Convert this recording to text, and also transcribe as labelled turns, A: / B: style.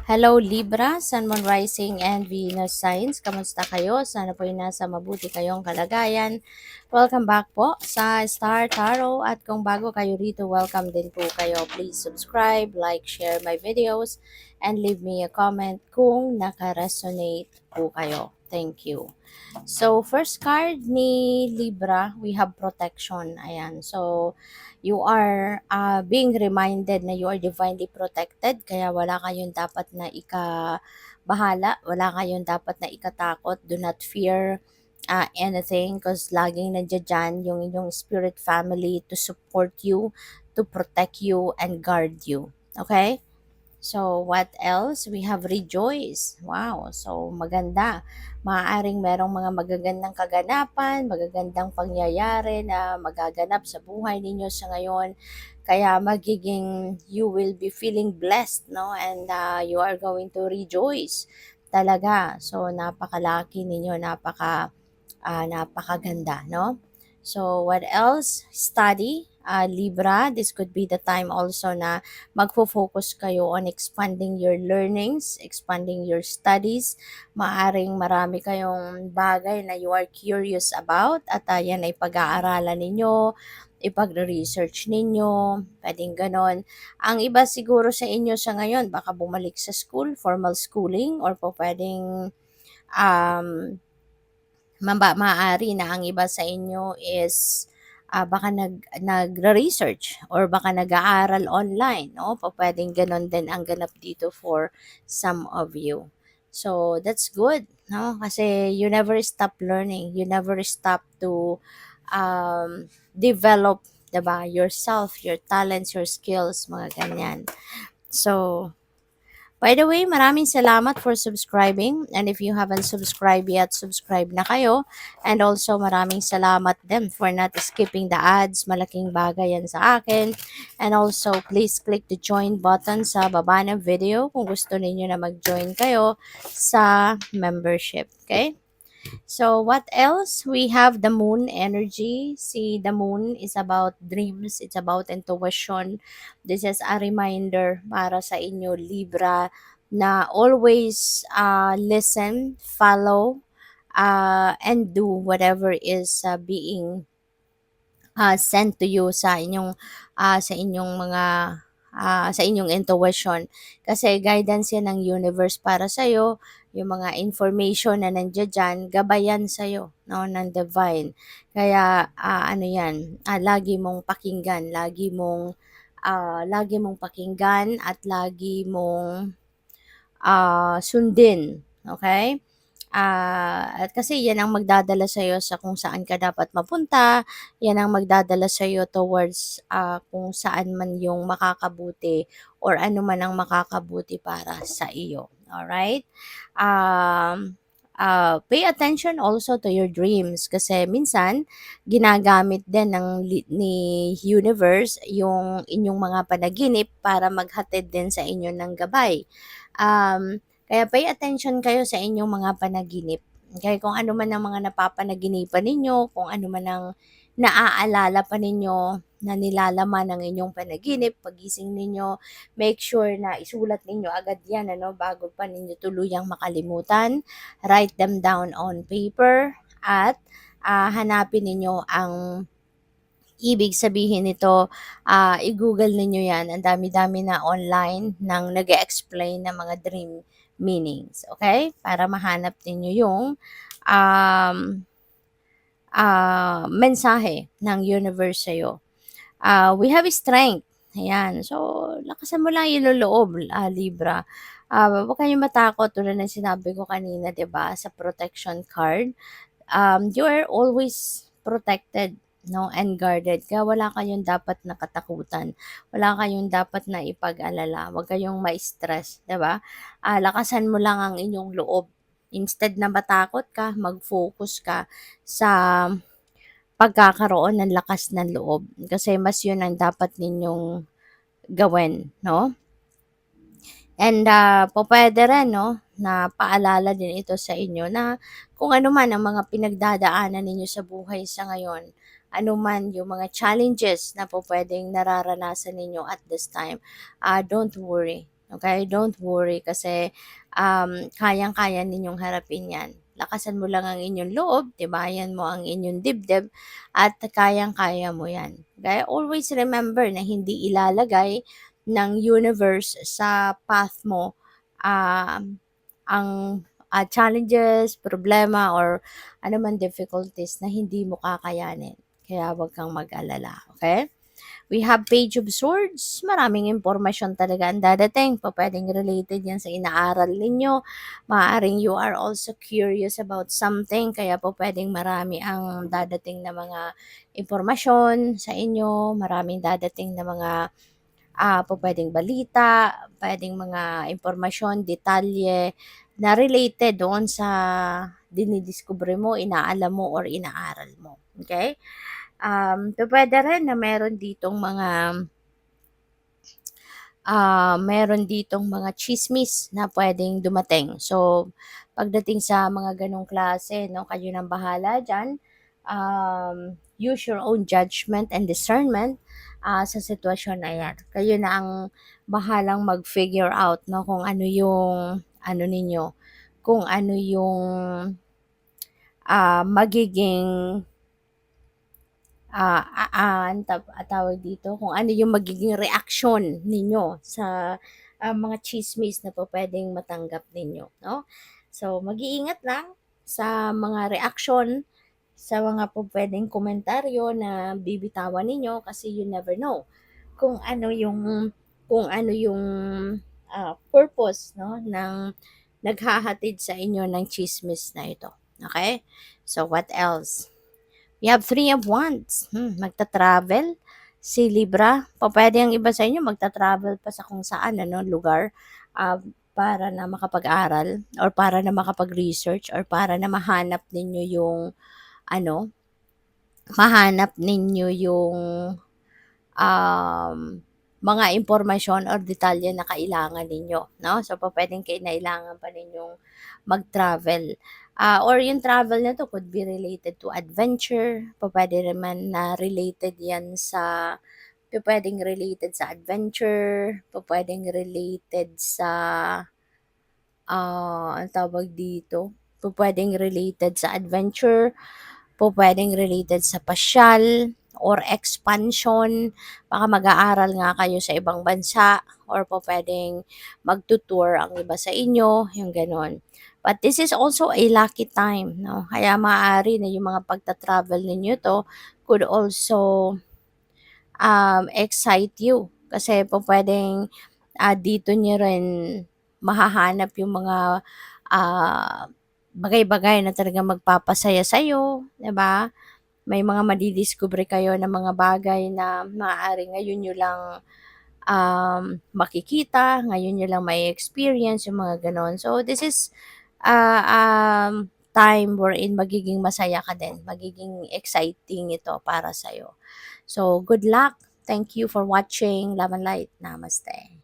A: Hello Libra, Sun, Moon, Rising, and Venus signs. Kamusta kayo? Sana po ay nasa mabuti kayong kalagayan. Welcome back po sa Star Tarot at kung bago kayo rito, welcome din po kayo. Please subscribe, like, share my videos, and leave me a comment kung naka-resonate po kayo. Thank you. So, first card ni Libra, we have protection. Ayan. So, you are being reminded na you are divinely protected. Kaya wala kayong dapat na ikabahala. Wala kayong dapat na ikatakot. Do not fear anything because laging nandiyan dyan yung inyong spirit family to support you, to protect you, and guard you. Okay? So, what else? We have rejoice. Wow. So, maganda. Maaaring merong mga magagandang kaganapan, magagandang pangyayari na magaganap sa buhay ninyo sa ngayon. Kaya magiging, you will be feeling blessed, no? And you are going to rejoice. Talaga. So, napakalaki ninyo, napakaganda, no? So, what else? Study, Libra. This could be the time also na magfo-focus kayo on expanding your learnings, expanding your studies. Maaring marami kayong bagay na you are curious about at yan ay pag-aaralan ninyo, ipag-research ninyo, pwedeng ganon. Ang iba siguro sa inyo sa ngayon, baka bumalik sa school, formal schooling, or po pwedeng um, maaari na ang iba sa inyo is baka nagre-research or baka nag-aaral online, no? Pwedeng ganon din ang ganap dito for some of you. So, that's good, no? Kasi you never stop learning. You never stop to develop, diba? Yourself, your talents, your skills, mga ganyan. So, by the way, maraming salamat for subscribing. And if you haven't subscribed yet, subscribe na kayo. And also, maraming salamat din for not skipping the ads. Malaking bagay yan sa akin. And also, please click the join button sa baba ng video kung gusto ninyo na mag-join kayo sa membership. Okay? So, what else? We have the moon energy. See, the moon is about dreams. It's about intuition. This is a reminder para sa inyo, Libra, na always listen, follow, and do whatever is being sent to you sa inyong mga sa inyong intuition kasi guidance yan ng universe para sa iyo, yung mga information na nandiyan diyan gabayan sa iyo, no, ng divine. Kaya ano yan, lagi mong pakinggan at lagi mong sundin, okay? At kasi yan ang magdadala sa iyo sa kung saan ka dapat mapunta, yan ang magdadala sa iyo towards kung saan man yung makakabuti or ano man ang makakabuti para sa iyo. Alright? Pay attention also to your dreams kasi minsan ginagamit din ni universe yung inyong mga panaginip para maghatid din sa inyo ng gabay. Kaya pay attention kayo sa inyong mga panaginip. Kaya kung ano man ang mga napapanaginipan ninyo, kung ano man ang naaalala pa ninyo na nilalaman ng inyong panaginip, pagising ninyo, make sure na isulat ninyo agad yan, bago pa ninyo tuluyang makalimutan. Write them down on paper at hanapin ninyo ang ibig sabihin nito, i-google ninyo yan. Ang dami-dami na online nang nag-explain ng mga dream meanings. Okay? Para mahanap ninyo yung um, mensahe ng universe sa'yo. We have strength. Ayan. So, lakasan mo lang yung loob, Libra. Huwag kayong matakot tulad ng sinabi ko kanina, 'di ba, sa protection card. You are always protected, no, and guarded. Kaya wala kayong dapat na katakutan. Wala kayong dapat na ipag-alala. Huwag kayong ma-stress, 'di ba? Lakasan mo lang ang inyong loob. Instead na matakot ka, mag-focus ka sa pagkakaroon ng lakas ng loob. Kasi mas yun ang dapat ninyong gawin, no? And pwede rin, no, na paalala din ito sa inyo na kung ano man ang mga pinagdadaanan ninyo sa buhay sa ngayon, ano man yung mga challenges na pwedeng nararanasan ninyo at this time, don't worry. Okay? Don't worry kasi kayang-kaya ninyong harapin yan. Lakasan mo lang ang inyong loob, tibayan mo ang inyong dibdib, at kayang-kaya mo yan. Okay? Always remember na hindi ilalagay ng universe sa path mo ang challenges, problema, or man difficulties na hindi mo kakayanin. Kaya wag kang mag-alala. Okay? We have Page of Swords. Maraming impormasyon talaga ang dadating. Pwedeng related yan sa inaaral ninyo. Maaring you are also curious about something. Kaya pwedeng marami ang dadating na mga impormasyon sa inyo. Maraming dadating na mga pwedeng balita, pwedeng mga impormasyon, detalye na related doon sa dinidiscover mo, inaalam mo, or inaaral mo. Okay? Pupuwede rin na meron ditong mga tsismis na puwedeng dumating. So, pagdating sa mga gano'ng klase 'no, kayo ng bahala diyan. Use your own judgment and discernment, sa sitwasyon na 'yan. Kayo na ang bahalang mag-figure out 'no, kung ano yung ano ninyo, kung ano yung, magiging tawag dito, kung ano yung magiging reaksyon ninyo sa mga tsismis na pupuwedeng matanggap ninyo, 'no? So, mag-iingat lang sa mga reaksyon, sa mga pupuwedeng komentaryo na bibitawan ninyo kasi you never know kung ano yung purpose 'no, ng naghahatid sa inyo ng tsismis na ito, okay? So, what else? We have Three of Wands. Magta-travel. Si Libra, pupuwede ang iba sa inyo magta-travel pa sa kung saan lugar, para na makapag-aral or para na makapag-research or para na ano, mahanap ninyo yung um, mga impormasyon or detalye na kailangan ninyo, 'no? So, pupuwedeng kinailangan pa ninyong mag-travel. Or yung travel na 'to could be related to adventure, pupuwede naman na related 'yan sa pupuwedeng related sa adventure, pupuwedeng related sa, anong tawag dito, pupuwedeng related sa adventure, pupuwedeng related sa pasyal or expansion, baka mag-aaral nga kayo sa ibang bansa or pupuwedeng magtu-tour ang iba sa inyo, yung gano'n. But this is also a lucky time 'no, kaya maaari na yung mga pagta-travel ninyo 'to could also, excite you kasi pupuwedeng, dito niyo rin mahahanap yung mga, bagay-bagay na talagang magpapasaya sa'yo, 'di ba? May mga madidiskubre kayo na mga bagay na maaaring ngayon niyo lang, makikita, ngayon niyo lang mai-experience yung mga gano'n. So, this is, time wherein magiging masaya ka din, magiging exciting ito para sa'yo. So, good luck. Thank you for watching. Love and light. Namaste.